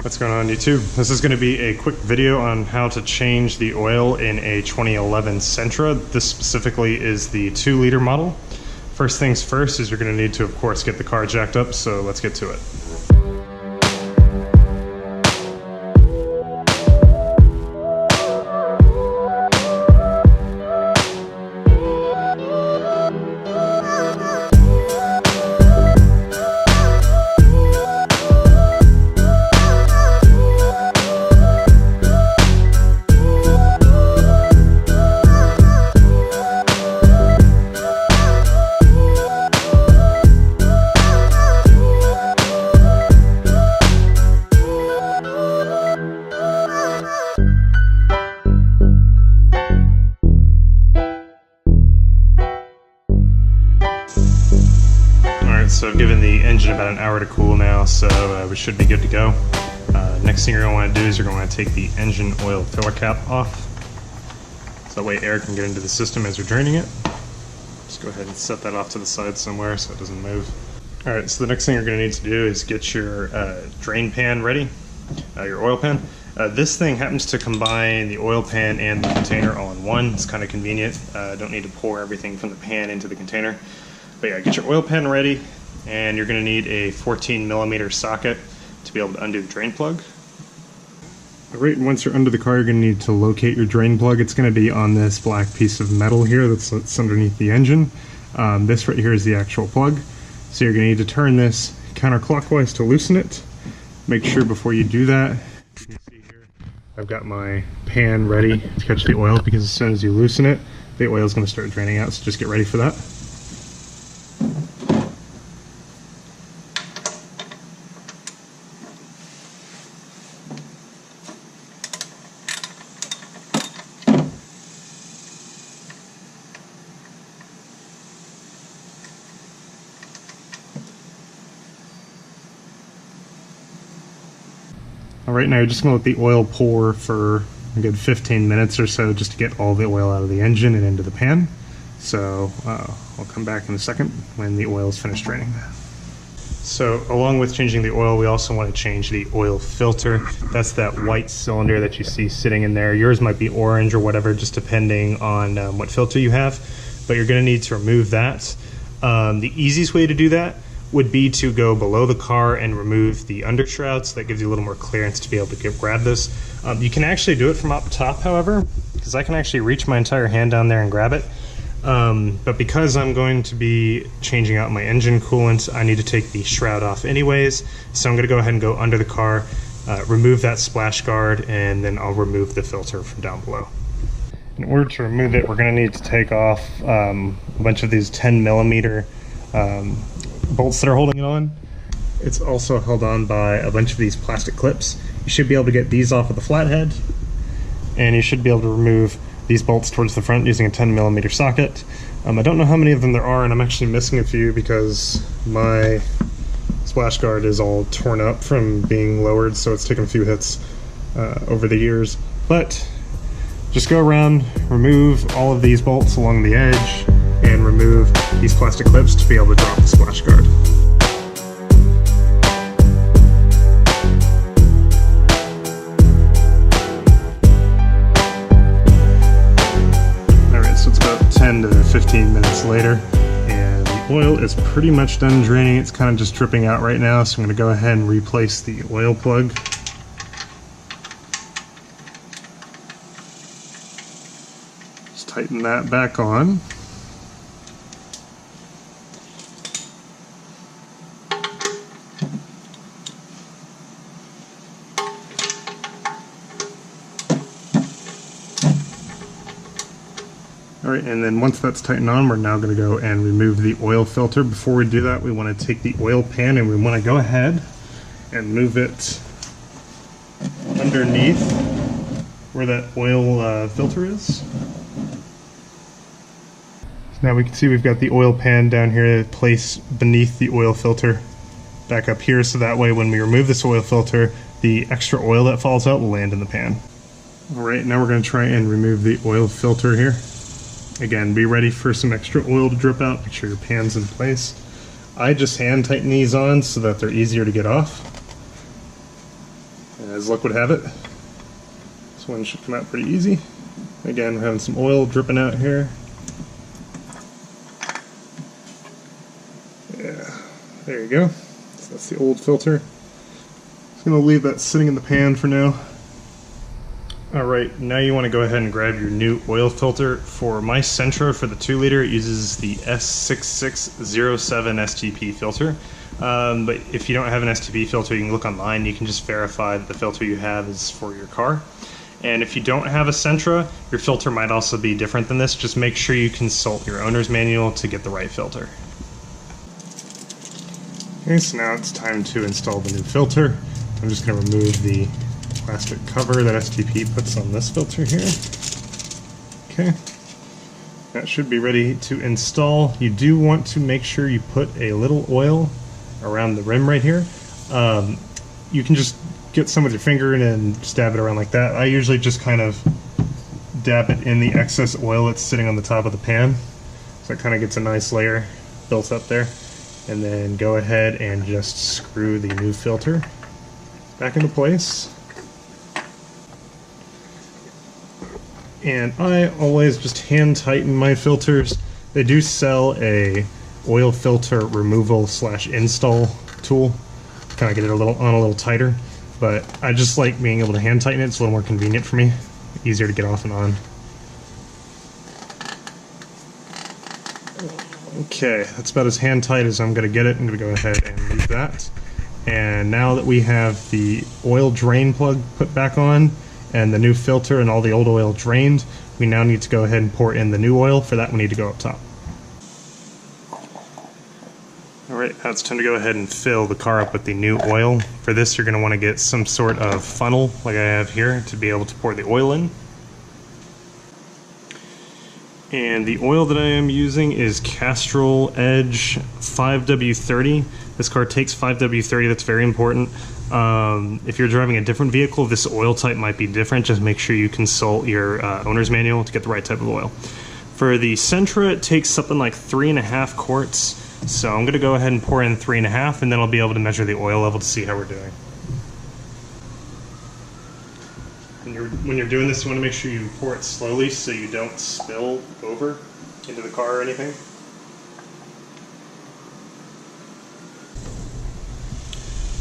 What's going on YouTube? This is going to be a quick video on how to change the oil in a 2011 Sentra. This specifically is the 2-liter model. First things first is you're going to need to, of course, get the car jacked up, so let's get to it. So I've given the engine about an hour to cool now, so we should be good to go. Next thing you're going to want to do is you're going to want to take the engine oil filler cap off, so that way air can get into the system as you're draining it. Just go ahead and set that off to the side somewhere so it doesn't move. Alright, so the next thing you're going to need to do is get your drain pan ready, your oil pan. This thing happens to combine the oil pan and the container all in one. It's kind of convenient. Don't need to pour everything from the pan into the container. But yeah, get your oil pan ready. And you're going to need a 14mm socket to be able to undo the drain plug. Alright, and once you're under the car, you're going to need to locate your drain plug. It's going to be on this black piece of metal here that's underneath the engine. This right here is the actual plug. So you're going to need to turn this counterclockwise to loosen it. Make sure before you do that, you can see here, I've got my pan ready to catch the oil, because as soon as you loosen it, the oil is going to start draining out, so just get ready for that. Alright, now you're just going to let the oil pour for a good 15 minutes or so just to get all the oil out of the engine and into the pan. So I'll come back in a second when the oil is finished draining. So along with changing the oil, we also want to change the oil filter. That's that white cylinder that you see sitting in there. Yours might be orange or whatever, just depending on what filter you have. But you're going to need to remove that. The easiest way to do that would be to go below the car and remove the under trouts. That gives you a little more clearance to be able to grab this. You can actually do it from up top, however, because I can actually reach my entire hand down there and grab it. But because I'm going to be changing out my engine coolant, I need to take the shroud off anyways. So I'm going to go ahead and go under the car, remove that splash guard, and then I'll remove the filter from down below. In order to remove it, we're going to need to take off a bunch of these 10mm bolts that are holding it on. It's also held on by a bunch of these plastic clips. You should be able to get these off of the flathead, and you should be able to remove these bolts towards the front using a 10mm socket. I don't know how many of them there are, and I'm actually missing a few because my splash guard is all torn up from being lowered, so it's taken a few hits over the years. But just go around, remove all of these bolts along the edge, and remove these plastic clips to be able to drop the splash guard. Alright, so it's about 10 to 15 minutes later, and the oil is pretty much done draining. It's kind of just dripping out right now, so I'm going to go ahead and replace the oil plug. Just tighten that back on. Alright, and then once that's tightened on, we're now going to go and remove the oil filter. Before we do that, we want to take the oil pan and we want to go ahead and move it underneath where that oil filter is. So now we can see we've got the oil pan down here placed beneath the oil filter back up here, so that way when we remove this oil filter, the extra oil that falls out will land in the pan. Alright, now we're going to try and remove the oil filter here. Again, be ready for some extra oil to drip out. Make sure your pan's in place. I just hand tighten these on so that they're easier to get off. As luck would have it, this one should come out pretty easy. Again, we're having some oil dripping out here. Yeah, there you go. So that's the old filter. Just gonna leave that sitting in the pan for now. Alright, now you want to go ahead and grab your new oil filter. For my Sentra, for the 2 liter, it uses the S6607 STP filter. But if you don't have an STP filter, you can look online. You can just verify that the filter you have is for your car. And if you don't have a Sentra, your filter might also be different than this. Just make sure you consult your owner's manual to get the right filter. Okay, so now it's time to install the new filter. I'm just going to remove the plastic cover that STP puts on this filter here. Okay, that should be ready to install. You do want to make sure you put a little oil around the rim right here. You can just get some with your finger and just dab it around like that. I usually just kind of dab it in the excess oil that's sitting on the top of the pan, so it kind of gets a nice layer built up there. And then go ahead and just screw the new filter back into place. And I always just hand tighten my filters. They do sell a oil filter removal / install tool, kind of get it a little tighter, but I just like being able to hand tighten it. It's a little more convenient for me, easier to get off and on. Okay, that's about as hand tight as I'm going to get it. I'm going to go ahead and leave that. And now that we have the oil drain plug put back on and the new filter and all the old oil drained, we now need to go ahead and pour in the new oil. For that, we need to go up top. Alright, now it's time to go ahead and fill the car up with the new oil. For this, you're going to want to get some sort of funnel like I have here to be able to pour the oil in. And the oil that I am using is Castrol Edge 5W30. This car takes 5W30, that's very important. If you're driving a different vehicle, this oil type might be different. Just make sure you consult your owner's manual to get the right type of oil. For the Sentra, it takes something like 3.5 quarts. So I'm going to go ahead and pour in 3.5, and then I'll be able to measure the oil level to see how we're doing. When you're doing this, you want to make sure you pour it slowly so you don't spill over into the car or anything.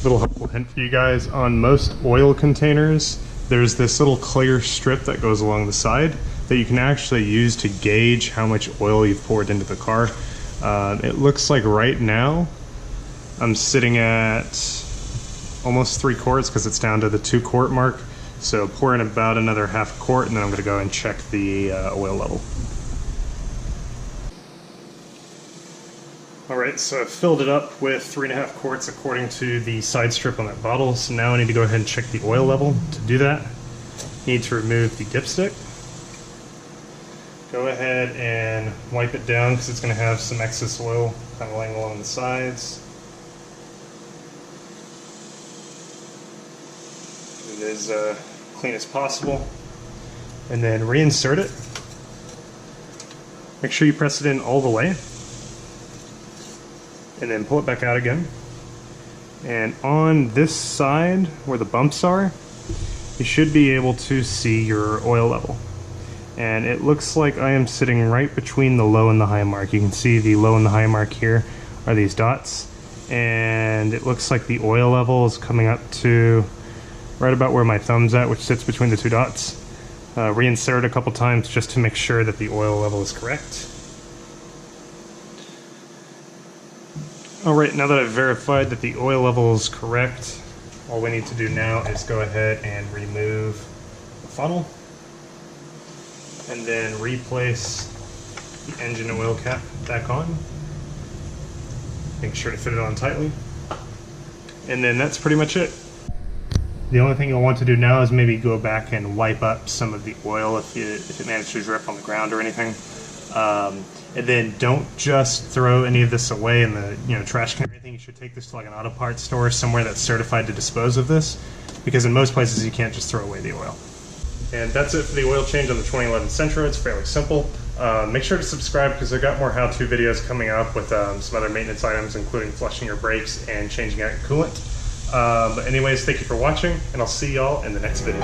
Little helpful hint for you guys, on most oil containers, there's this little clear strip that goes along the side that you can actually use to gauge how much oil you've poured into the car. It looks like right now I'm sitting at almost 3 quarts because it's down to the 2 quart mark. So pour in about another half quart, and then I'm going to go and check the oil level. Alright, so I've filled it up with 3.5 quarts according to the side strip on that bottle. So now I need to go ahead and check the oil level. To do that, you need to remove the dipstick. Go ahead and wipe it down because it's going to have some excess oil kind of laying along the sides. It is clean as possible. And then reinsert it. Make sure you press it in all the way. And then pull it back out again. And on this side, where the bumps are, you should be able to see your oil level. And it looks like I am sitting right between the low and the high mark. You can see the low and the high mark here are these dots. And it looks like the oil level is coming up to right about where my thumb's at, which sits between the 2 dots. Reinsert it a couple times just to make sure that the oil level is correct. Alright, now that I've verified that the oil level is correct, all we need to do now is go ahead and remove the funnel and then replace the engine oil cap back on. Make sure to fit it on tightly. And then that's pretty much it. The only thing you'll want to do now is maybe go back and wipe up some of the oil if it managed to drip on the ground or anything. And then don't just throw any of this away in the trash can or anything. You should take this to like an auto parts store somewhere that's certified to dispose of this, because in most places you can't just throw away the oil. And that's it for the oil change on the 2011 Sentra. It's fairly simple. Make sure to subscribe because I've got more how-to videos coming up with some other maintenance items, including flushing your brakes and changing out your coolant. But anyways, thank you for watching, and I'll see y'all in the next video.